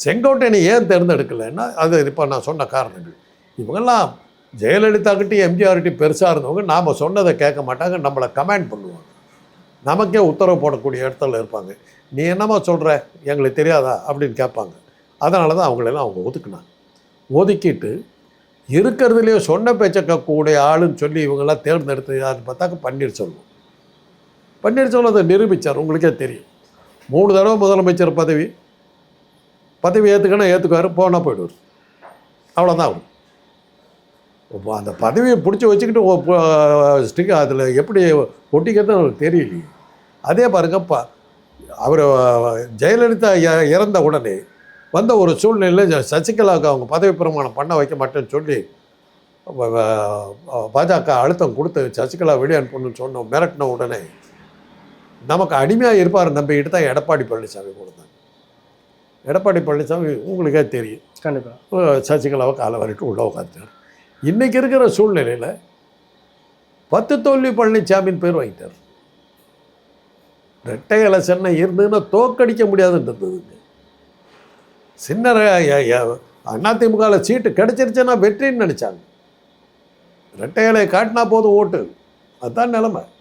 செங்கோட்டையனை ஏன் தேர்ந்தெடுக்கலைன்னா அது இப்போ நான் சொன்ன காரணங்கள். இவங்கெல்லாம் ஜெயலலிதாக்கிட்டையும் எம்ஜிஆர்கிட்டையும் பெருசாக இருந்தவங்க நாம் சொன்னதை கேட்க மாட்டாங்க, நம்மளை கமெண்ட் பண்ணுவாங்க, நமக்கே உத்தரவு போடக்கூடிய இடத்துல இருப்பாங்க. நீ என்னம்மா சொல்கிற, எங்களுக்கு தெரியாதா அப்படின்னு கேட்பாங்க. அதனால தான் அவங்களெல்லாம் அவங்க ஒதுக்குனாங்க. ஒதுக்கிட்டு இருக்கிறதுலையே சொன்ன பேச்சக்கூடிய ஆளுன்னு சொல்லி இவங்கெல்லாம் தேர்ந்தெடுத்து யாருன்னு பார்த்தாக்க பன்னீர்செல்வம். பன்னீர்செல்வம் அதை நிரூபித்தார். உங்களுக்கே தெரியும். 3 தடவை முதலமைச்சர் பதவி ஏற்றுக்கணும், ஏற்றுக்குவார், போனால் போயிடுவார். அவ்வளோதான் அவர். இப்போ அந்த பதவியை பிடிச்சி வச்சுக்கிட்டு அதில் எப்படி ஒட்டிக்கிறது அவருக்கு தெரியலையே. அதே பாருங்கப்பா, அவர் ஜெயலலிதா இறந்த உடனே வந்த ஒரு சூழ்நிலையில் சசிகலாவுக்கு அவங்க பதவி பிரமாணம் பண்ண வைக்க மாட்டேன்னு சொல்லி பாஜக அழுத்தம் கொடுத்து சசிகலா வெளியே அனுப்பணும்னு சொன்னோம். மிரட்டின உடனே நமக்கு அடிமையாக இருப்பார் நம்பிக்கிட்டு தான் எடப்பாடி பழனிசாமி கொடுத்தாங்க. எடப்பாடி பழனிசாமி உங்களுக்கே தெரியும், கண்டிப்பாக சசிகலாவை காலை வரைக்கும் உள்ள உட்காந்துட்டார். இன்றைக்கி இருக்கிற சூழ்நிலையில் 10 தோல்வி பழனிசாமின்னு பேர் வாங்கிட்டார். ரெட்டை எலெக்ஷன் இருந்ததுன்னா தோக்கடிக்க முடியாதுன்றதுங்க. சின்ன அதிமுகவில் சீட்டு கிடச்சிருச்சுன்னா வெற்றின்னு நினச்சாங்க. ரெட்டை இலையை காட்டினா போதும் ஓட்டு, அதுதான் நிலைமை.